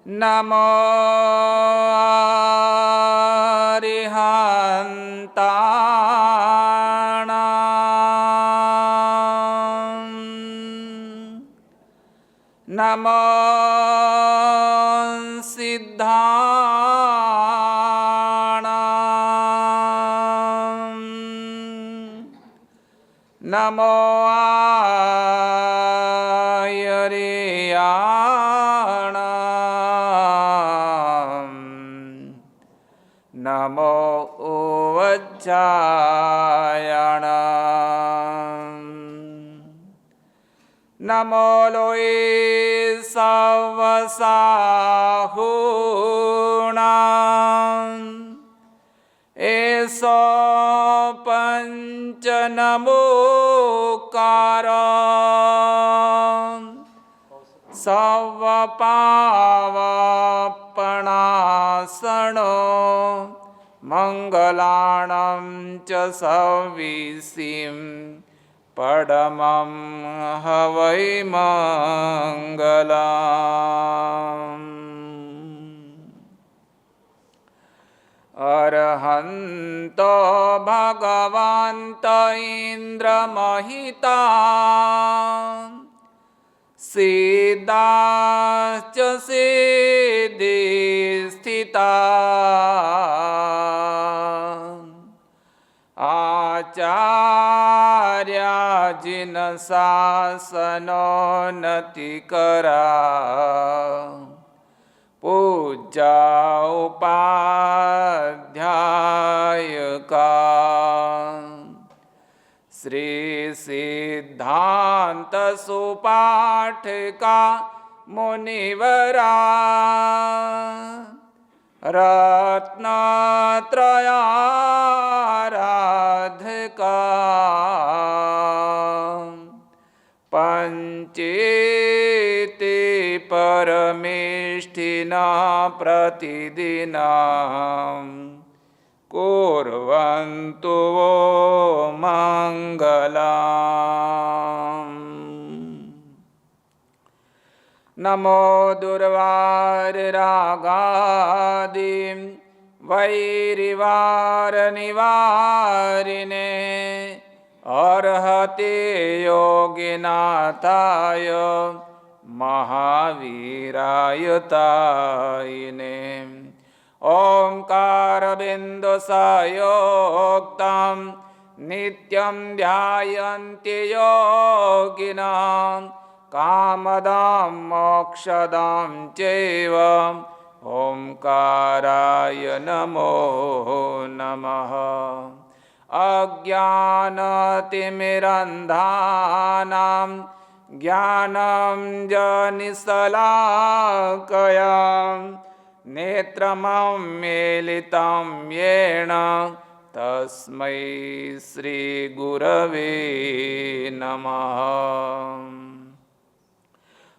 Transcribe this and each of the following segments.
नमो अरिहन्ताणां नमो सिद्धाणां नमो आयर्याणां नमो उवज्जायाणां नमो लोये सवसाहूणां एषो पंच नमोकार सर्वपावपणासनो मंगलाणं च सविसिं परमं हवै मंगलम् अरहन्तो भगवन्त इन्द्रमहिता सिद्धाश्च सिद्धिस्थिता आचार्या जिनशासनोन्नतिकरा पूज्या उपाध्यायका श्री सिद्धांत सुपाठका मुनिवरा रत्नत्रयाराधका पंचेति परमेष्ठिना प्रतिदिनं कुर्वन्तु वो मंगलम्। नमो दुर्वाररागादिं वैरिवारनिवारिणे अर्हते योगिनाथाय महावीरायतायिने ओंकारबिन्दुसंयुक्तं नित्यं ध्यायन्ति योगिनां कामदां मोक्षदां चैव ओंकाराय नमो नमः। अज्ञानतिमिरन्धानां ज्ञानं जनिशलाकया नेत्रमं येन तस्मै श्रीगुरवे नमः।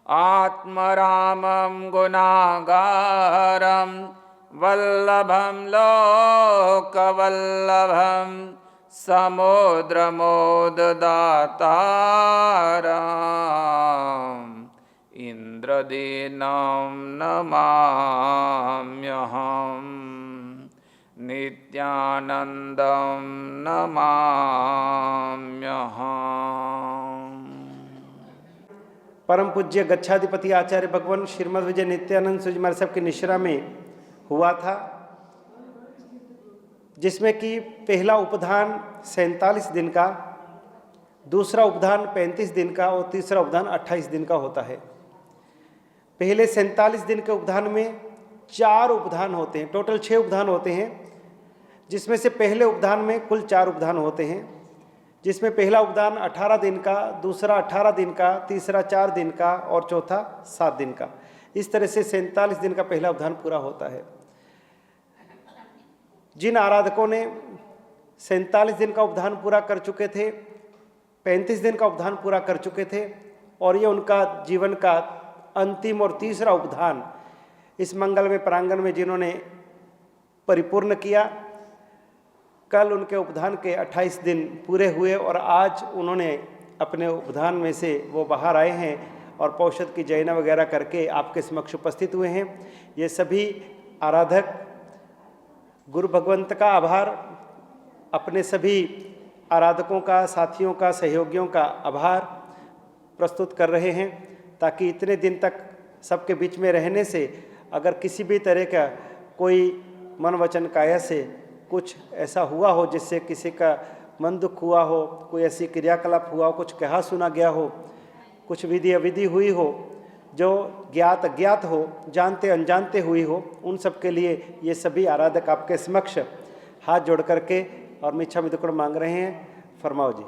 आत्मरामं गुणागारं वल्लभं लोकवल्लभं समुद्रमोददातारम् इंद्रदीनं नमाम्यहम् नित्यानन्दं नमाम्यहम्। परम पूज्य गच्छाधिपति आचार्य भगवान श्रीमद् विजय नित्यानंद सूजी महाराज साहब की निश्रा में हुआ था, जिसमें कि पहला उपधान 47 दिन का, दूसरा उपधान 35 दिन का और तीसरा उपधान 28 दिन का होता है। पहले 47 दिन के उपधान में 4 उपधान होते हैं, टोटल 6 उपधान होते हैं, जिसमें से पहले उपधान में कुल 4 उपधान होते हैं, जिसमें पहला उपधान 18 दिन का, दूसरा 18 दिन का, तीसरा 4 दिन का और चौथा 7 दिन का। इस तरह से 47 दिन का पहला उपधान पूरा होता है। जिन आराधकों ने 47 दिन का उपधान पूरा कर चुके थे, 35 दिन का उपधान पूरा कर चुके थे और ये उनका जीवन का अंतिम और तीसरा उपधान इस मंगलमय प्रांगण में जिन्होंने परिपूर्ण किया, कल उनके उपधान के 28 दिन पूरे हुए और आज उन्होंने अपने उपधान में से वो बाहर आए हैं और पौषध की जयना वगैरह करके आपके समक्ष उपस्थित हुए हैं। ये सभी आराधक गुरु भगवंत का आभार, अपने सभी आराधकों का, साथियों का, सहयोगियों का आभार प्रस्तुत कर रहे हैं, ताकि इतने दिन तक सबके बीच में रहने से अगर किसी भी तरह का कोई मन वचन काया से कुछ ऐसा हुआ हो जिससे किसी का मन दुख हुआ हो, कोई ऐसी क्रियाकलाप हुआ हो, कुछ कहा सुना गया हो, कुछ विधि अविधि हुई हो जो ज्ञात अज्ञात हो, जानते अनजानते हुई हो, उन सब के लिए ये सभी आराधक आपके समक्ष हाथ जोड़ करके और मिच्छा मिदुक्कड़ मांग रहे हैं। फरमाओ जी,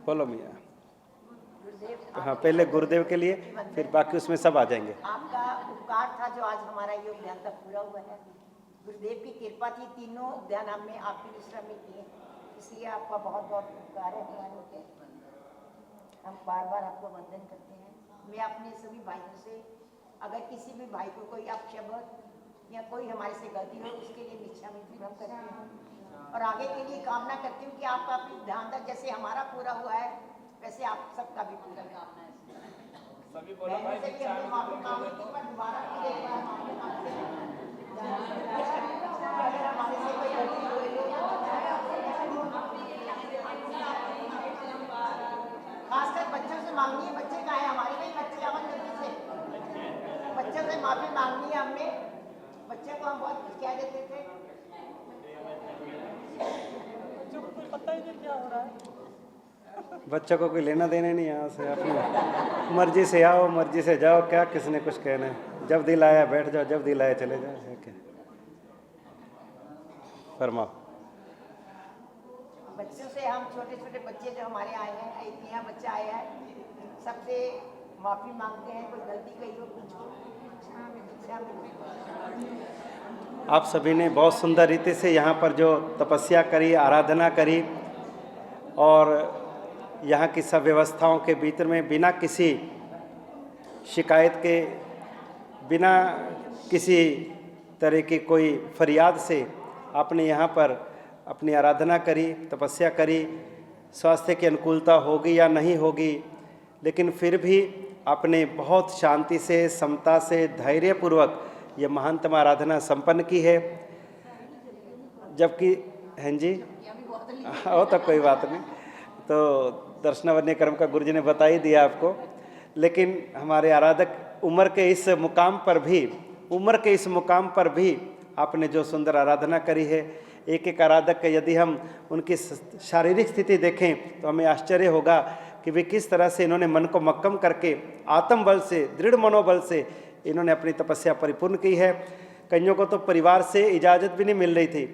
बोलो मियाँ। हाँ, पहले गुरुदेव के लिए, फिर बाकी उसमें सब आ जाएंगे। आपका उपकार था जो आज हमारा ये उद्यान तक पूरा हुआ है। गुरुदेव की कृपा थी, तीनों उद्यान हमने आपकी निष्ठा में किए, इसलिए आपका बहुत बहुत उपकार है हमारे ऊपर। हम बार बार आपको वंदन करते हैं। मैं अपने सभी भाइयों से, अगर किसी भी भाई को कोई अपशब्द या कोई हमारे से गलती हो, उसके लिए मिच्छा मित्र हम करते हैं और आगे के लिए कामना करती हूँ कि आपका भी ध्यान था, जैसे हमारा पूरा हुआ है वैसे आप सबका भी पूरा कामना है। सभी बोला भाई से भी हमने माफी मांगी थी, पर दोबारा फिर एक बार माफी मांगते हैं। अगर हमारे से कोई गलती हुई हो, खासकर बच्चों से मांगनी है। बच्चे का है हमारे नहीं, बच्चे आवाज जल्दी से बच्चों से माफी मांगनी है हमने। बच्चे को हम बहुत कुछ कह देते थे, बच्चों को कुछ पता ही नहीं क्या हो रहा है। बच्चों को कोई लेना देना नहीं, यहाँ से अपनी मर्जी से आओ, मर्जी से जाओ, क्या किसने कुछ कहना है। जब दिल आया बैठ जाओ, जब दिल आया चले जाओ। क्या फरमाओ। बच्चों से, हम छोटे छोटे बच्चे जो हमारे आए हैं, एक नया बच्चा आया है, सबसे माफ़ी मांगते हैं। कोई गलती कही हो, कुछ हो, आप सभी ने बहुत सुंदर रीति से यहाँ पर जो तपस्या करी, आराधना करी और यहाँ की सब व्यवस्थाओं के भीतर में बिना किसी शिकायत के, बिना किसी तरह की कोई फरियाद से आपने यहाँ पर अपनी आराधना करी, तपस्या करी। स्वास्थ्य की अनुकूलता होगी या नहीं होगी, लेकिन फिर भी आपने बहुत शांति से, समता से, धैर्यपूर्वक ये महानतम आराधना संपन्न की है। जबकि हैं जी, हो तो कोई बात नहीं, तो दर्शनावन्य क्रम का गुरु जी ने बता ही दिया आपको। लेकिन हमारे आराधक उम्र के इस मुकाम पर भी आपने जो सुंदर आराधना करी है, एक एक आराधक का यदि हम उनकी शारीरिक स्थिति देखें तो हमें आश्चर्य होगा कि वे किस तरह से इन्होंने मन को मक्कम करके आत्म बल से, दृढ़ मनोबल से इन्होंने अपनी तपस्या परिपूर्ण की है। कईयों को तो परिवार से इजाज़त भी नहीं मिल रही थी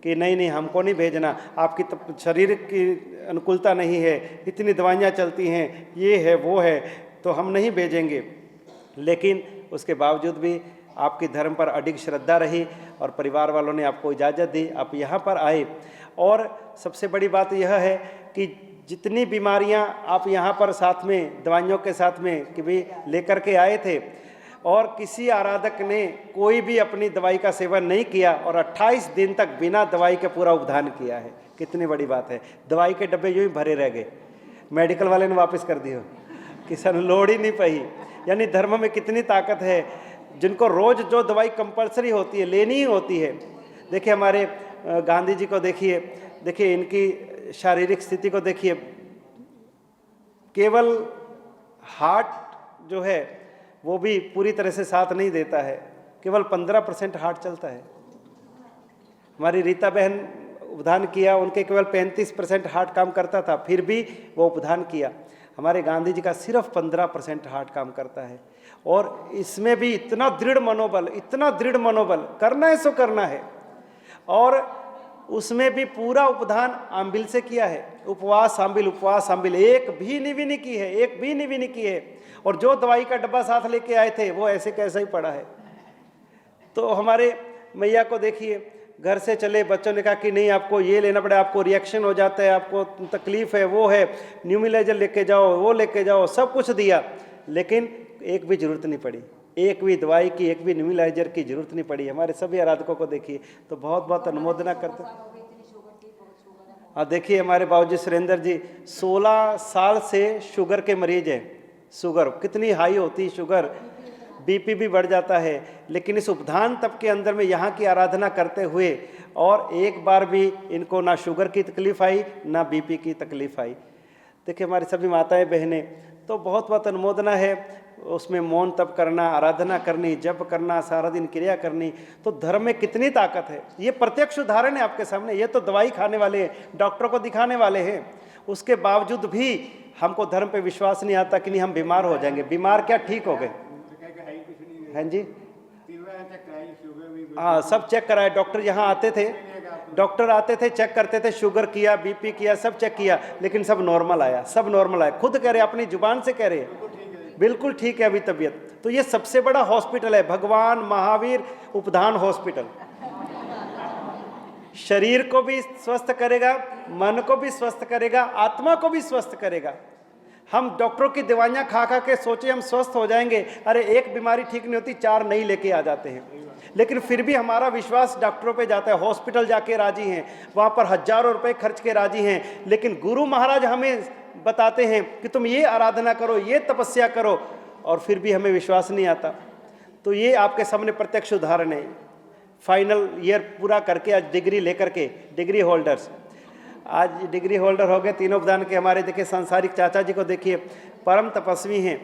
कि नहीं हमको नहीं भेजना, आपकी शरीर की अनुकूलता नहीं है, इतनी दवाइयाँ चलती हैं, ये है वो है, तो हम नहीं भेजेंगे। लेकिन उसके बावजूद भी आपकी धर्म पर अडिग श्रद्धा रही और परिवार वालों ने आपको इजाज़त दी, आप यहाँ पर आए। और सबसे बड़ी बात यह है कि जितनी बीमारियाँ आप यहाँ पर साथ में दवाइयों के साथ में कि भी लेकर के आए थे, और किसी आराधक ने कोई भी अपनी दवाई का सेवन नहीं किया और 28 दिन तक बिना दवाई के पूरा उपधान किया है। कितनी बड़ी बात है। दवाई के डब्बे यूँ ही भरे रह गए, मेडिकल वाले ने वापस कर दिए, किसी ने लोड़ ही नहीं पाई। यानी धर्म में कितनी ताकत है। जिनको रोज़ जो दवाई कंपलसरी होती है, लेनी ही होती है। देखिए हमारे गांधी जी को देखिए इनकी शारीरिक स्थिति को देखिए, केवल हार्ट जो है वो भी पूरी तरह से साथ नहीं देता है, केवल 15% हार्ट चलता है। हमारी रीता बहन उपधान किया, उनके केवल 35% हार्ट काम करता था, फिर भी वो उपधान किया। हमारे गांधी जी का सिर्फ 15% हार्ट काम करता है। और इसमें भी इतना दृढ़ मनोबल, करना है सो करना है। और उसमें भी पूरा उपधान आंबिल से किया है, उपवास आंबिल, एक भी निवी नहीं की है। और जो दवाई का डब्बा साथ लेके आए थे वो ऐसे कैसा ही पड़ा है। तो हमारे मैया को देखिए, घर से चले, बच्चों ने कहा कि नहीं आपको ये लेना पड़ेगा, आपको रिएक्शन हो जाता है, आपको तकलीफ है, वो है, न्यूमिलाइजर लेके जाओ, वो लेके जाओ, सब कुछ दिया, लेकिन एक भी जरूरत नहीं पड़ी, एक भी दवाई की, एक भी न्यूमिलाइजर की जरूरत नहीं पड़ी। हमारे सभी आराधकों को देखिए तो बहुत बहुत अनुमोदना करते। हाँ देखिए हमारे बाबूजी सुरेंद्र जी 16 साल से शुगर के मरीज हैं, शुगर कितनी हाई होती है, शुगर बीपी भी बढ़ जाता है। लेकिन इस उपधान तप के अंदर में यहाँ की आराधना करते हुए और एक बार भी इनको ना शुगर की तकलीफ आई ना बीपी की तकलीफ आई। देखिए हमारी सभी माताएं बहनें, तो बहुत बहुत अनुमोदना है उसमें मौन तप करना, आराधना करनी, जप करना, सारा दिन क्रिया करनी। तो धर्म में कितनी ताकत है, ये प्रत्यक्ष उदाहरण है आपके सामने। ये तो दवाई खाने वाले हैं, डॉक्टरों को दिखाने वाले हैं, उसके बावजूद भी हमको धर्म पे विश्वास नहीं आता कि नहीं हम बीमार हो जाएंगे। बीमार क्या, ठीक हो गए। हाँ जी, हाँ सब चेक कराए। डॉक्टर यहाँ आते थे, डॉक्टर आते थे, चेक करते थे, शुगर किया, बीपी किया, सब चेक किया, लेकिन सब नॉर्मल आया, सब नॉर्मल आया। खुद कह रहे, अपनी जुबान से कह रहे बिल्कुल ठीक है अभी तबीयत। तो ये सबसे बड़ा हॉस्पिटल है, भगवान महावीर उपधान हॉस्पिटल। शरीर को भी स्वस्थ करेगा, मन को भी स्वस्थ करेगा, आत्मा को भी स्वस्थ करेगा। हम डॉक्टरों की दवाइयाँ खा खा के सोचे हम स्वस्थ हो जाएंगे, अरे एक बीमारी ठीक नहीं होती, 4 नई लेके आ जाते हैं। लेकिन फिर भी हमारा विश्वास डॉक्टरों पे जाता है, हॉस्पिटल जाके राजी हैं, वहाँ पर हजारों रुपए खर्च के राजी हैं। लेकिन गुरु महाराज हमें बताते हैं कि तुम ये आराधना करो, ये तपस्या करो, और फिर भी हमें विश्वास नहीं आता। तो ये आपके सामने प्रत्यक्ष उदाहरण है। फाइनल ईयर पूरा करके आज डिग्री लेकर के, डिग्री होल्डर्स आज डिग्री होल्डर हो गए तीनों उपदान के। हमारे देखिए सांसारिक चाचा जी को देखिए, परम तपस्वी हैं,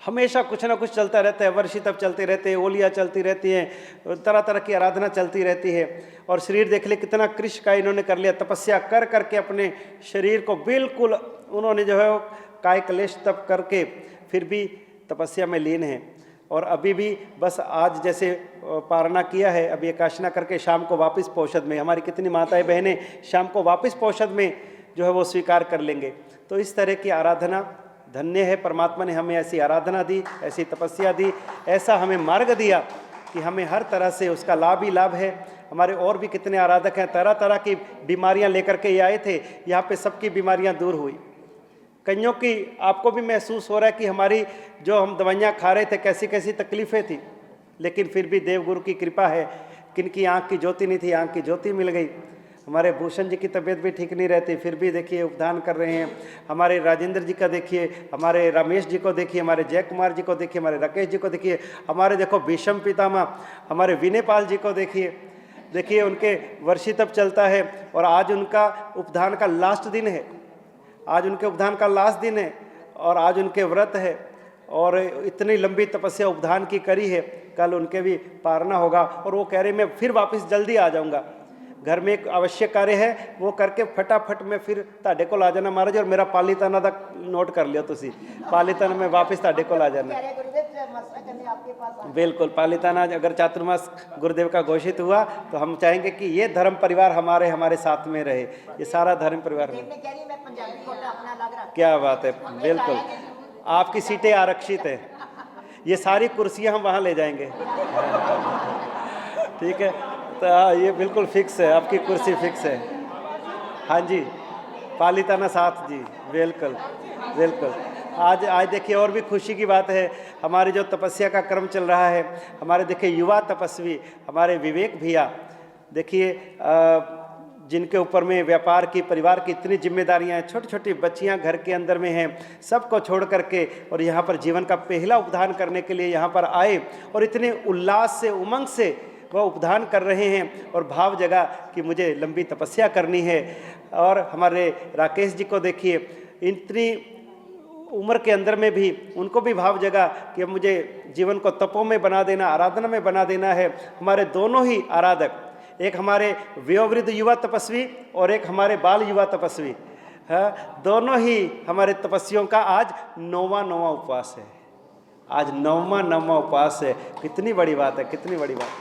हमेशा कुछ ना कुछ चलता रहता है, वर्षी तप चलते रहते हैं, ओलियाँ चलती रहती हैं, तरह तरह की आराधना चलती रहती है। और शरीर देख ले कितना कृष्ण का इन्होंने कर लिया, तपस्या कर करके अपने शरीर को बिल्कुल उन्होंने जो है काय क्लेश तप करके फिर भी तपस्या में लीन है। और अभी भी बस आज जैसे पारणा किया है, अभी एकाशना करके शाम को वापस पौषध में, हमारी कितनी माताएं बहनें शाम को वापस पौषध में जो है वो स्वीकार कर लेंगे। तो इस तरह की आराधना धन्य है, परमात्मा ने हमें ऐसी आराधना दी, ऐसी तपस्या दी, ऐसा हमें मार्ग दिया कि हमें हर तरह से उसका लाभ ही लाभ है। हमारे और भी कितने आराधक हैं, तरह तरह की बीमारियां लेकर के ये आए थे, यहाँ पे सबकी बीमारियां दूर हुई। कईयों की आपको भी महसूस हो रहा है कि हमारी जो हम दवाइयाँ खा रहे थे कैसी कैसी तकलीफ़ें थी, लेकिन फिर भी देवगुरु की कृपा है। किनकी आँख की ज्योति नहीं थी, आँख की ज्योति मिल गई। हमारे भूषण जी की तबीयत भी ठीक नहीं रहती, फिर भी देखिए उपदान कर रहे हैं। हमारे राजेंद्र जी का देखिए, हमारे रमेश जी को देखिए, हमारे जय कुमार जी को देखिए, हमारे राकेश जी को देखिए, हमारे देखो भीष्म पितामह हमारे विनय पाल जी को देखिए, देखिए उनके वर्षी तप चलता है। और आज उनका उपदान का लास्ट दिन है, आज उनके उपदान का लास्ट दिन है और आज उनके व्रत है। और इतनी लंबी तपस्या उपदान की करी है, कल उनके भी पारना होगा। और वो कह रहे मैं फिर वापस जल्दी आ जाऊंगा, घर में एक आवश्यक कार्य है वो करके फटाफट मैं फिर ताड़े को ला जाना महाराज। और मेरा पालीताना तक नोट कर लियो तुसी, पालीताना में वापस ताड़े को ला जाना। बिल्कुल, पालीताना अगर चातुर्मास गुरुदेव का घोषित हुआ तो हम चाहेंगे कि ये धर्म परिवार हमारे साथ में रहे, ये सारा धर्म परिवार में। क्या बात है, बिल्कुल आपकी सीटें आरक्षित है, ये सारी कुर्सियां हम वहाँ ले जाएंगे। ठीक है, तो ये बिल्कुल फिक्स है, आपकी कुर्सी फिक्स है। हाँ जी, पालीताना साथ जी, बिल्कुल बिल्कुल। आज देखिए और भी खुशी की बात है, हमारी जो तपस्या का क्रम चल रहा है, हमारे देखिए युवा तपस्वी हमारे विवेक भैया, देखिए जिनके ऊपर में व्यापार की, परिवार की इतनी जिम्मेदारियां हैं, छोटी छोटी बच्चियां घर के अंदर में हैं, सबको छोड़ करके और यहाँ पर जीवन का पहला उपदान करने के लिए यहाँ पर आए और इतने उल्लास से, उमंग से वह उपदान कर रहे हैं और भाव जगा कि मुझे लंबी तपस्या करनी है। और हमारे राकेश जी को देखिए, इतनी उम्र के अंदर में भी उनको भी भाव जगा कि मुझे जीवन को तपों में बना देना, आराधना में बना देना है। हमारे दोनों ही आराधक, एक हमारे वयोवृद्ध युवा तपस्वी और एक हमारे बाल युवा तपस्वी, है दोनों ही हमारे तपस्वियों का आज 9वां उपवास है, आज 9वां उपवास है। कितनी बड़ी बात है, कितनी बड़ी बात है।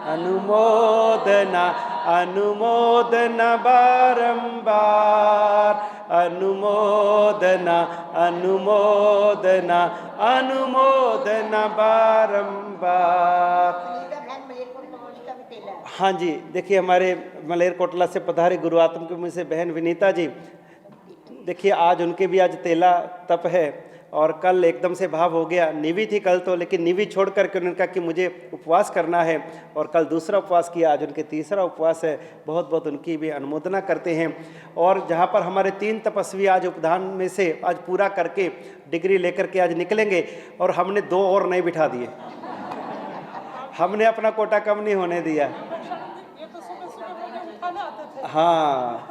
अनुमोदना अनुमोदना बारंबार, अनुमोदना अनुमोदना अनुमोदना बारंबार। हाँ जी, देखिए हमारे मलेरकोटला से पधारे गुरु आत्म के मुझ से बहन विनीता जी, देखिए आज उनके भी आज तेला तप है और कल एकदम से भाव हो गया। नीवी थी कल तो, लेकिन नीवी छोड़ करके उन्होंने कहा कि मुझे उपवास करना है, और कल दूसरा उपवास किया, आज उनके तीसरा उपवास है। बहुत बहुत उनकी भी अनुमोदना करते हैं। और जहाँ पर हमारे 3 तपस्वी आज उपधान में से आज पूरा करके डिग्री लेकर के आज निकलेंगे, और हमने 2 और नहीं बिठा दिए, हमने अपना कोटा कम नहीं होने दिया। हाँ,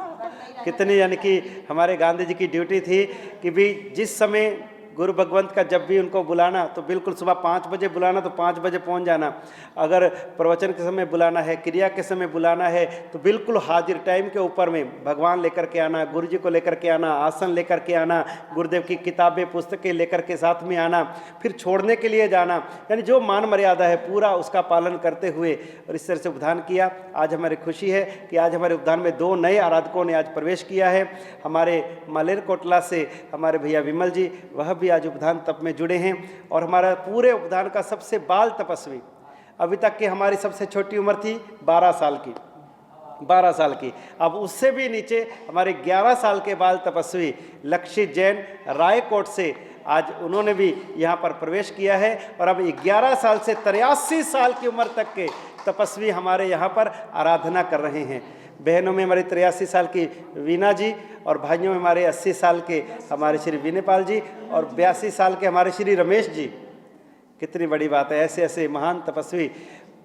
कितनी, यानी कि हमारे गांधी जी की ड्यूटी थी कि भी जिस समय गुरु भगवंत का जब भी उनको बुलाना तो बिल्कुल सुबह 5 बजे बुलाना तो 5 बजे पहुंच जाना। अगर प्रवचन के समय बुलाना है, क्रिया के समय बुलाना है, तो बिल्कुल हाजिर टाइम के ऊपर में भगवान लेकर के आना, गुरु जी को लेकर के आना, आसन लेकर के आना, गुरुदेव की किताबें पुस्तकें लेकर के साथ में आना, फिर छोड़ने के लिए जाना, यानी जो मान मर्यादा है पूरा उसका पालन करते हुए और इस तरह से उपधान किया। आज हमारी खुशी है कि आज हमारे उपधान में 2 नए आराधकों ने आज प्रवेश किया है। हमारे मालेर कोटला से हमारे भैया विमल जी, वह भी आज उपधान तप में जुड़े हैं। और हमारा पूरे उपधान का सबसे बाल तपस्वी, अभी तक की हमारी सबसे छोटी उम्र थी 12 साल की, 12 साल की। अब उससे भी नीचे हमारे 11 साल के बाल तपस्वी लक्षित जैन रायकोट से आज उन्होंने भी यहाँ पर प्रवेश किया है। और अब 11 साल से 83 साल की उम्र तक के तपस्वी हमारे यहाँ पर आराधना कर रहे हैं। बहनों में हमारी 83 साल की वीना जी, और भाइयों में हमारे 80 साल के हमारे श्री विनयपाल जी, और 82 साल के हमारे श्री रमेश जी। कितनी बड़ी बात है, ऐसे ऐसे महान तपस्वी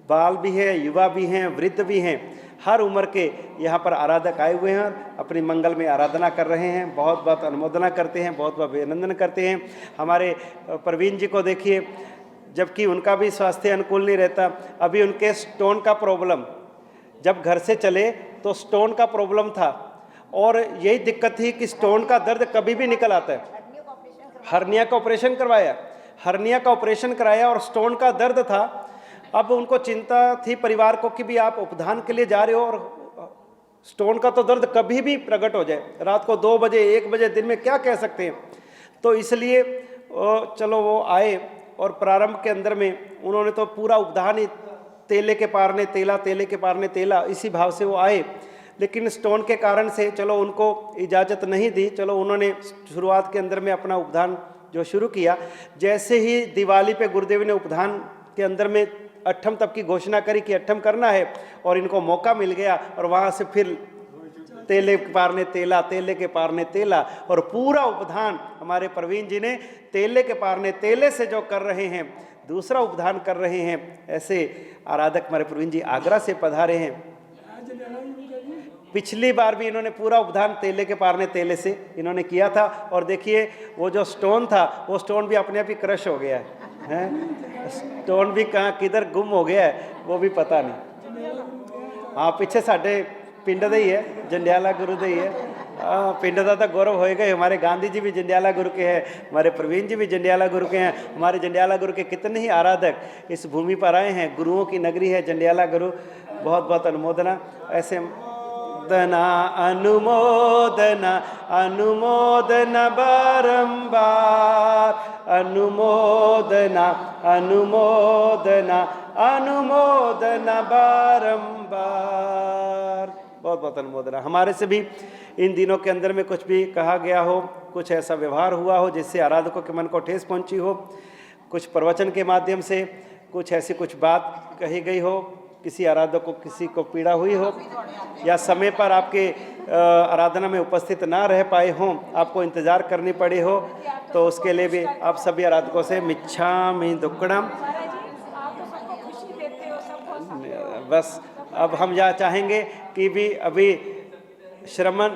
बाल भी हैं, युवा भी हैं, वृद्ध भी हैं, हर उम्र के यहाँ पर आराधक आए हुए हैं और अपनी मंगल में आराधना कर रहे हैं। बहुत बहुत अनुमोदना करते हैं, बहुत बहुत अभिनंदन करते हैं। हमारे प्रवीण जी को देखिए, जबकि उनका भी स्वास्थ्य अनुकूल नहीं रहता, अभी उनके स्टोन का प्रॉब्लम, जब घर से चले तो स्टोन का प्रॉब्लम था, और यही दिक्कत थी कि स्टोन का दर्द कभी भी निकल आता है। हर्निया का ऑपरेशन करवाया, हर्निया का ऑपरेशन कराया और स्टोन का दर्द था। अब उनको चिंता थी परिवार को कि भी आप उपधान के लिए जा रहे हो और स्टोन का तो दर्द कभी भी प्रकट हो जाए, रात को 2 बजे 1 बजे, दिन में क्या कह सकते हैं। तो इसलिए चलो वो आए, और प्रारंभ के अंदर में उन्होंने तो पूरा उपधान ही तेले के पार ने तेला, तेले के पार ने तेला, इसी भाव से वो आए। लेकिन स्टोन के कारण से चलो उनको इजाज़त नहीं दी, चलो उन्होंने शुरुआत के अंदर में अपना उपधान जो शुरू किया। जैसे ही दिवाली पे गुरुदेव ने उपधान के अंदर में 8ठम तप की घोषणा करी कि 8ठम करना है, और इनको मौका मिल गया, और वहाँ से फिर तेले के पार ने तेला, तेले के पार ने तेला, और पूरा उपधान हमारे प्रवीण जी ने तेले के पार ने तेले से जो कर रहे हैं, दूसरा उपधान कर रहे हैं। ऐसे आराधक हमारे प्रवीण जी आगरा से पधारे हैं। पिछली बार भी इन्होंने पूरा उपधान तेले के पार ने तेले से इन्होंने किया था, और देखिए वो जो स्टोन था वो स्टोन भी अपने आप ही क्रश हो गया है, स्टोन भी कहाँ किधर गुम हो गया है वो भी पता नहीं। हाँ, पीछे साढ़े पिंड दे ही है, जंडियाला गुरु दे ही है। पिंड का तो गौरव होएगा ही। हमारे गांधी जी भी जंडियाला गुरु के हैं, हमारे प्रवीण जी भी जंडियाला गुरु के हैं। हमारे जंडियाला गुरु के कितने ही आराधक इस भूमि पर आए हैं। गुरुओं की नगरी है जंडियाला गुरु। बहुत बहुत अनुमोदना। ऐसे दना अनुमोदना, अनुमोदना बारंबार, अनुमोदना अनुमोदना अनुमोदना बारंबार। बहुत बहुत अनुमोदना। हमारे से भी इन दिनों के अंदर में कुछ भी कहा गया हो, कुछ ऐसा व्यवहार हुआ हो जिससे आराधकों के मन को ठेस पहुंची हो, कुछ प्रवचन के माध्यम से कुछ ऐसी कुछ बात कही गई हो, किसी आराधक को किसी को पीड़ा हुई हो, या समय पर आपके आराधना में उपस्थित ना रह पाए हों, आपको इंतज़ार करनी पड़ी हो, तो उसके लिए भी आप सभी आराधकों से मिच्छामि दुक्कडम। बस अब हम यह चाहेंगे कि भी अभी श्रमण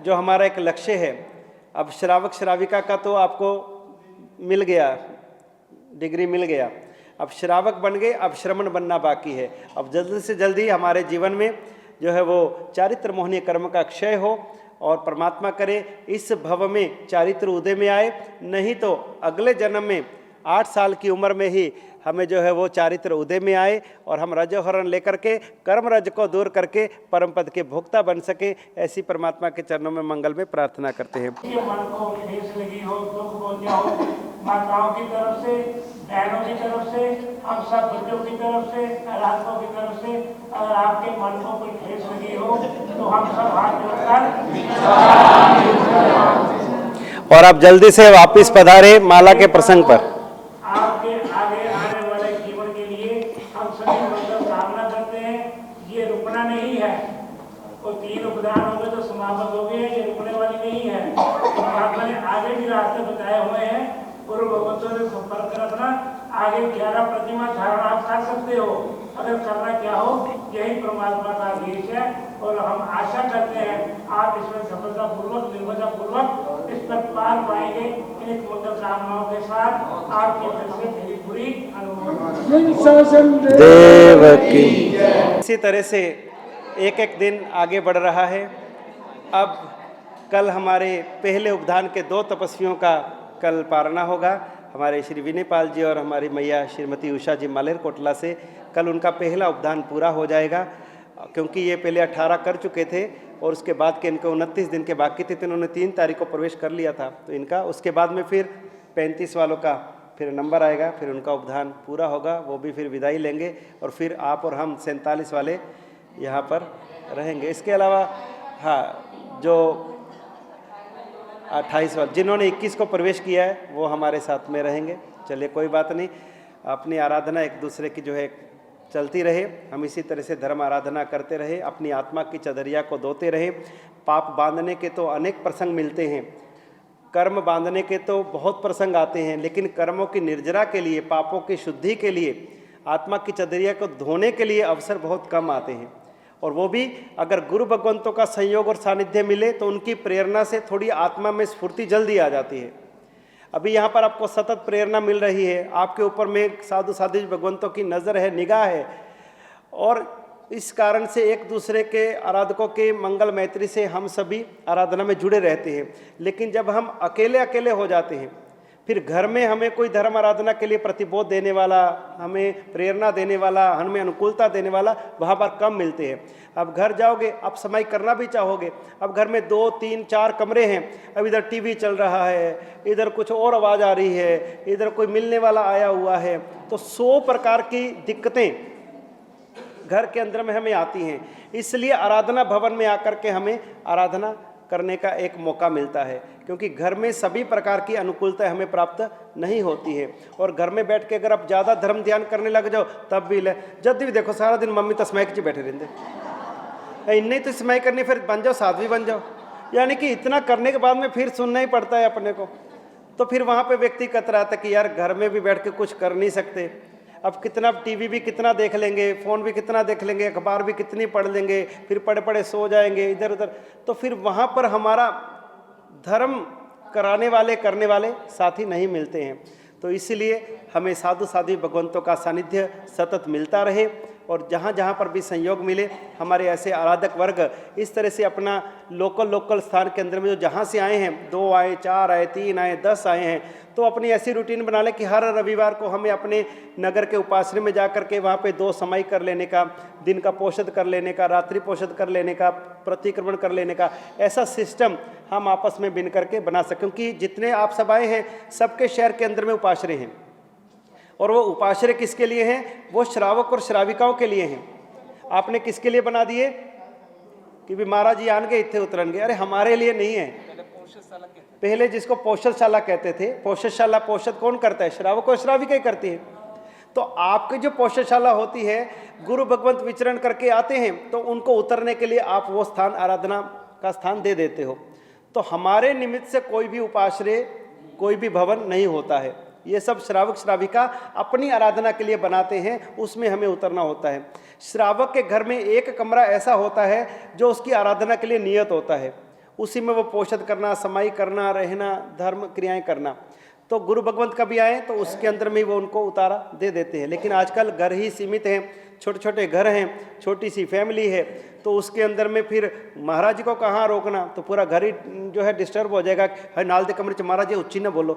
जो हमारा एक लक्ष्य है, अब श्रावक श्राविका का तो आपको मिल गया, डिग्री मिल गया, अब श्रावक बन गए, अब श्रमण बनना बाकी है। अब जल्दी से जल्दी हमारे जीवन में जो है वो चारित्र मोहनीय कर्म का क्षय हो, और परमात्मा करे इस भव में चारित्र उदय में आए, नहीं तो अगले जन्म में 8 साल की उम्र में ही हमें जो है वो चारित्र उदय में आए, और हम रजोहरण लेकर के कर्म रज को दूर करके परम पद के भोक्ता बन सके। ऐसी परमात्मा के चरणों में मंगल में प्रार्थना करते हैं। मन को ठेस लगी हो, दुख पहुंचा हो, माताओं की तरफ से, बहनों की तरफ से, हम सब बच्चों की तरफ से, आराधकों की तरफ से, अगर आपके मन को कोई ठेस लगी हो तो हम सब हाथ जोड़कर और आप जल्दी से वापस पधारे माला के प्रसंग पर। आपके आगे आने वाले जीवन के लिए हम सभी मिलकर कामना करते हैं। ये रुकना नहीं है, वो 3 उपदान हो गए तो समाप्त हो गए, ये रुकने वाली नहीं है। परमात्मा ने आगे भी रास्ते बताए हुए हैं, पूर्व भगवंतों से संपर्क रखना। आगे 11 प्रतिमा धारण आप कर सकते हो, अगर करना क्या हो, यही परमात्मा का आदेश है। और हम आशा करते हैं आप इसमें सफलतापूर्वक निर्भरतापूर्वक इस पर पार पाएंगे। इन मंगल कामनाओं के साथ आपकी फिर से मेरी पूरी अनुमोदन। देव की इसी तरह से एक एक दिन आगे बढ़ रहा है। अब कल हमारे पहले उपधान के 2 तपस्वियों का कल पारना होगा। हमारे श्री विनयपाल जी और हमारी मैया श्रीमती उषा जी मालेरकोटला से कल उनका पहला उपधान पूरा हो जाएगा, क्योंकि ये पहले 18 कर चुके थे और उसके बाद के इनके 29 दिन के बाकी थे, तो इन्होंने 3 तारीख को प्रवेश कर लिया था। तो इनका उसके बाद में फिर 35 वालों का फिर नंबर आएगा, फिर उनका उपधान पूरा होगा, वो भी फिर विदाई लेंगे और फिर आप और हम 47 वाले यहाँ पर रहेंगे। इसके अलावा हाँ, जो 28 वाले जिन्होंने 21 को प्रवेश किया है वो हमारे साथ में रहेंगे। चलिए कोई बात नहीं, अपनी आराधना एक दूसरे की जो है चलती रहे, हम इसी तरह से धर्म आराधना करते रहे, अपनी आत्मा की चदरिया को धोते रहे। पाप बांधने के तो अनेक प्रसंग मिलते हैं, कर्म बांधने के तो बहुत प्रसंग आते हैं, लेकिन कर्मों की निर्जरा के लिए, पापों की शुद्धि के लिए, आत्मा की चदरिया को धोने के लिए अवसर बहुत कम आते हैं। और वो भी अगर गुरु भगवंतों का संयोग और सानिध्य मिले तो उनकी प्रेरणा से थोड़ी आत्मा में स्फूर्ति जल्दी आ जाती है। अभी यहाँ पर आपको सतत प्रेरणा मिल रही है, आपके ऊपर में साधु साधु भगवंतों की नज़र है, निगाह है, और इस कारण से एक दूसरे के आराधकों के मंगल मैत्री से हम सभी आराधना में जुड़े रहते हैं। लेकिन जब हम अकेले अकेले हो जाते हैं, फिर घर में हमें कोई धर्म आराधना के लिए प्रतिबोध देने वाला, हमें प्रेरणा देने वाला, हमें अनुकूलता देने वाला वहाँ पर कम मिलते हैं। अब घर जाओगे, आप समाई करना भी चाहोगे, अब घर में 2, 3, 4 कमरे हैं, अब इधर टीवी चल रहा है, इधर कुछ और आवाज़ आ रही है, इधर कोई मिलने वाला आया हुआ है, तो 100 प्रकार की दिक्कतें घर के अंदर में हमें आती हैं। इसलिए आराधना भवन में आकर के हमें आराधना करने का एक मौका मिलता है, क्योंकि घर में सभी प्रकार की अनुकूलता हमें प्राप्त नहीं होती है। और घर में बैठ के अगर आप ज़्यादा धर्म ध्यान करने लग जाओ तब भी जब भी देखो सारा दिन मम्मी तो समय के बैठे रहते, इन्हें तो समय करनी, फिर बन जाओ साध्वी बन जाओ, यानी कि इतना करने के बाद में फिर सुनना ही पड़ता है अपने को। तो फिर वहाँ पर व्यक्ति कतराता कि यार घर में भी बैठ के कुछ कर नहीं सकते, अब कितना टीवी भी कितना देख लेंगे, फ़ोन भी कितना देख लेंगे, अखबार भी कितनी पढ़ लेंगे, फिर पढ़े पढ़े सो जाएंगे इधर उधर, तो फिर वहाँ पर हमारा धर्म कराने वाले करने वाले साथी नहीं मिलते हैं। तो इसलिए हमें साधु साधु भगवंतों का सानिध्य सतत मिलता रहे, और जहाँ जहाँ पर भी संयोग मिले हमारे ऐसे आराधक वर्ग इस तरह से अपना लोकल स्थान के अंदर में जो जहाँ से आए हैं, 2 आए, 4 आए, 3 आए, 10 आए हैं, तो अपनी ऐसी रूटीन बना लें कि हर रविवार को हमें अपने नगर के उपासने में जा कर के वहाँ पे 2 समाई कर लेने का, दिन का पोषद कर लेने का, रात्रि पोषद कर लेने का, प्रतिक्रमण कर लेने का, ऐसा सिस्टम हम आपस में बिन करके बना सकें। क्योंकि जितने आप सब आए हैं सबके शहर के अंदर में उपाश्रय हैं, और वो उपाश्रय किसके लिए हैं? वो श्रावक और श्राविकाओं के लिए हैं। आपने किसके लिए बना दिए कि भी महाराज जी आन गए इतने उतरन गए? अरे हमारे लिए नहीं है, पहले जिसको पोषदशाला कहते थे, पोषदशाला पोषद कौन करता है? श्रावक और श्राविका ही करती है। तो आपकी जो पोषदशाला होती है, गुरु भगवंत विचरण करके आते हैं, तो उनको उतरने के लिए आप वो स्थान आराधना का स्थान दे देते हो। तो हमारे निमित्त से कोई भी उपाश्रय, कोई भी भवन नहीं होता है, ये सब श्रावक श्राविका अपनी आराधना के लिए बनाते हैं, उसमें हमें उतरना होता है। श्रावक के घर में एक कमरा ऐसा होता है जो उसकी आराधना के लिए नियत होता है, उसी में वो पोषद करना, समाई करना, रहना, धर्म क्रियाएं करना। तो गुरु भगवंत कभी आए तो उसके अंदर में वो उनको उतारा दे देते हैं। लेकिन आजकल घर ही सीमित हैं, छोटे छोटे घर हैं, छोटी सी फैमिली है, तो उसके अंदर में फिर महाराज जी को कहाँ रोकना, तो पूरा घर ही जो है डिस्टर्ब हो जाएगा। है नाल दे कमरे च महाराज जी उच्ची न बोलो,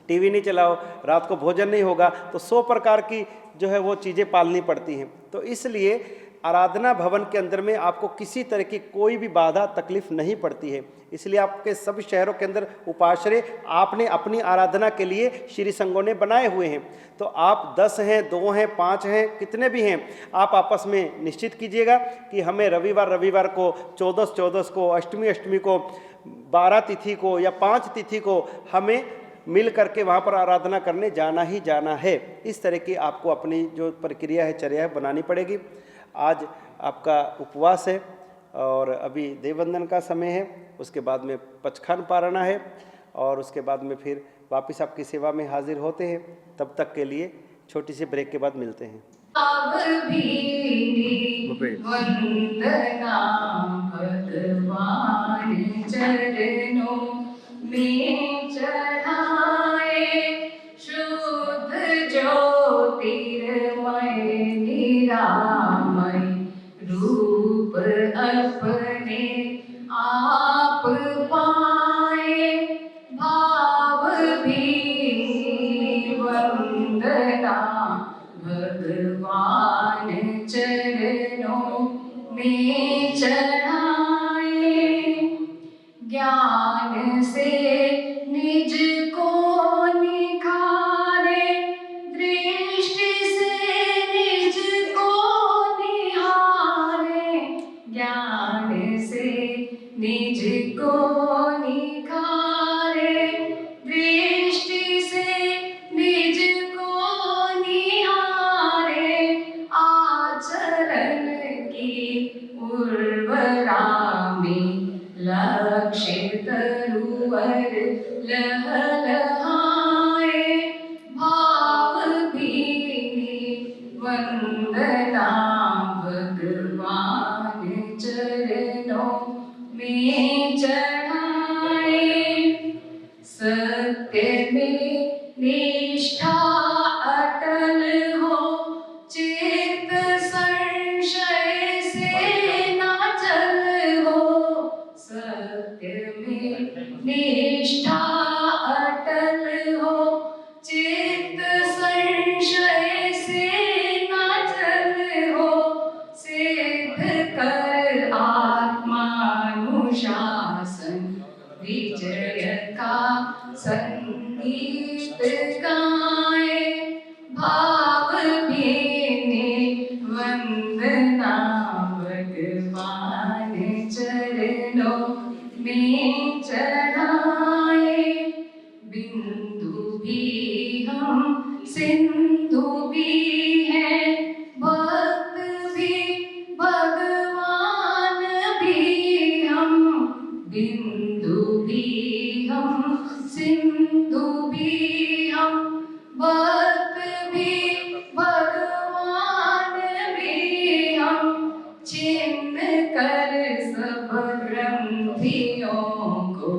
टीवी नहीं चलाओ, रात को भोजन नहीं होगा, तो 100 प्रकार की जो है वो चीज़ें पालनी पड़ती हैं। तो इसलिए आराधना भवन के अंदर में आपको किसी तरह की कोई भी बाधा तकलीफ नहीं पड़ती है। इसलिए आपके सभी शहरों के अंदर उपाश्रय आपने अपनी आराधना के लिए श्री संघों ने बनाए हुए हैं। तो आप 10 हैं, 2 हैं, 5 हैं, कितने भी हैं, आप आपस में निश्चित कीजिएगा कि हमें रविवार को 14 को, अष्टमी को 12 तिथि को या 5 तिथि को हमें मिल करके वहाँ पर आराधना करने जाना ही जाना है। इस तरह की आपको अपनी जो प्रक्रिया है, चर्या है, बनानी पड़ेगी। आज आपका उपवास है और अभी देववंदन का समय है, उसके बाद में पचखान पारणा है और उसके बाद में फिर वापस आपकी सेवा में हाजिर होते हैं। तब तक के लिए छोटी सी ब्रेक के बाद मिलते हैं। वंदना भगवान चरणों में चढ़ाए, शुद्ध ज्योतिर्मय निरामय रूप अपने आप पाए, भाव भी वंदना भगवान चरणों में चढ़ाए। ज्ञान से निज को निखारे, दृष्टि से निज को निहारे, ज्ञान से निज को निखारे, दृष्टि से निज को निहारे, आचरण की उर्वरा में लक्ष्य तरुवर लहलहाए, भाव भीनी वंदना भगवान चरणों में चढ़ाए। सत्य में निष्ठा अटल हो, चित्त संशय से ना चल हो, सत्य में निष्ठा अटल हो, चित्त संशय से ना चल हो, सिद्ध कर आत्मानुशासन, विजय का संगीत गाए, भाव भीने वंदना भगवान चरणों में चढ़ाए। बिंदु भी हम सिंधु भी हैं, भक्त भी भगवान भी हम, बिंदु भी हम सिंधु भी हम, भक्त भी भगवान भी हम, छिन्न कर सब ग्रंथियों को,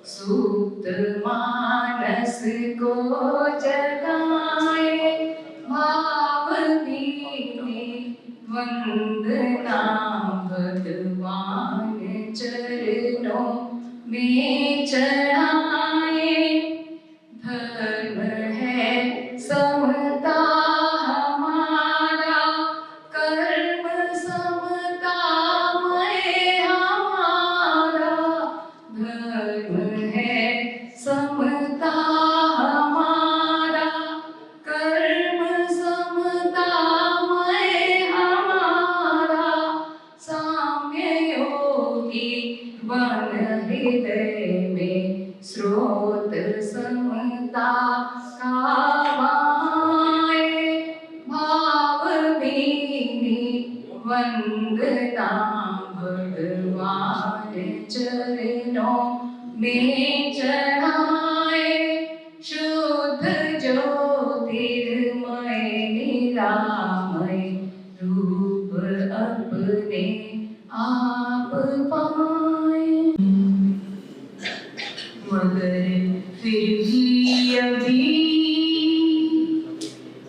सुप्त मानस को जगाए, भाव भीने वंदना भगवान चरणों में चढ़ाए। धर्म है समता हमारा, कर्म समतामय हमारा, धर्म है समता हमारा, कर्म समतामय हमारा, साम्य योगी बन हृदय में, स्रोत समता का बहाए, भाव भीनी वंदना भगवान चरणों में चढ़ाए, शुद्ध ज्योतिर्मय निरामय रूप अपने आप पाए। मगर फिर भी अभी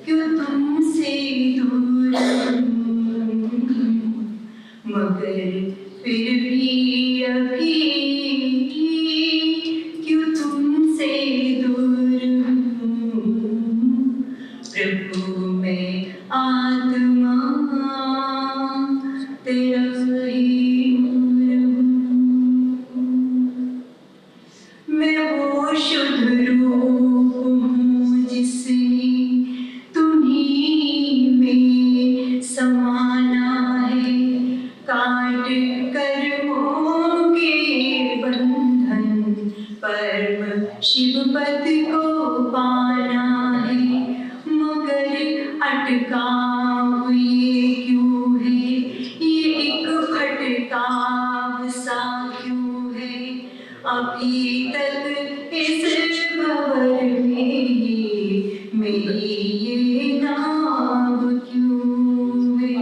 क्यों तुमसे दूर हूँ, मगर फिर भी अभी क्यों तुमसे दूर हूँ, प्रभु मैं आत्मा तेरा ही मैं वो शुद्ध रूप हूँ जिसने तुम्हीं में समाना है, काट कर्मों के बंधन अटकाव ये क्यों है, ये एक भटकाव सा क्यों है, अभी तक इस भंवर में ही मेरी ये नाव क्यों है।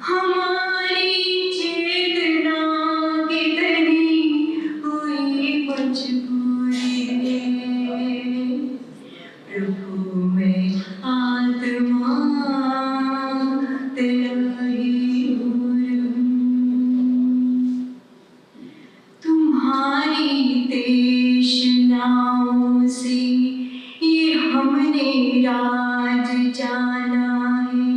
हमारी चेतना कितनी हुई मजबूरी है, प्रभु मैं आत्मा तेरा ही हूँ। तुम्हारी तृष्णाओं से ये हमने राज जाना है,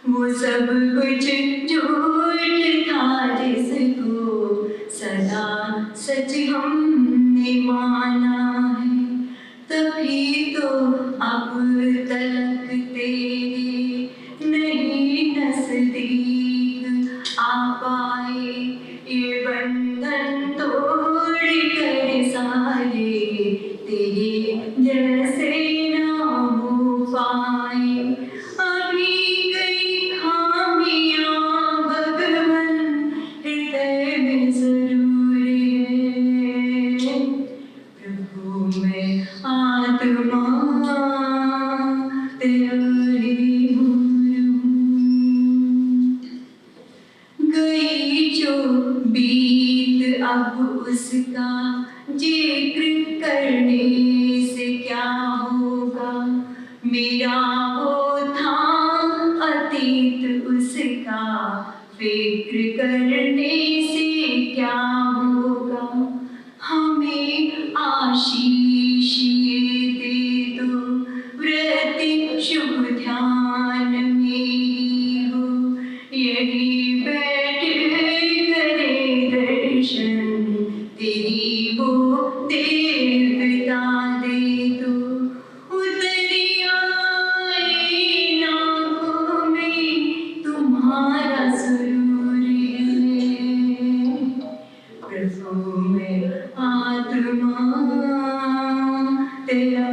वो सब कुछ झूठ था जिसको सदा सच हमने माना है। तभी तो अब तक तेरे नहीं नजदीक आ पाए, ये बंधन तोड़ कर सारे तेरे जैसे ना हो पाए। अभी कई खामियां भगवन हृदय में जरूर है, प्रभु मैं आत्मा तेरा ही हूँ। गई जो बीत अब उसका जिक्र करने से क्या होगा, मेरा वो था अतीत उसका फिक्र करने से क्या होगा। हमें आशीष ये दे दो व्रत शुभ ध्यान में ही हो, यही बैठ करे दर्शन तेरी वो देवता दे दो। उतरी आए नाकों में तुम्हारा सुरूर है, प्रभु मैं आत्मा तेरा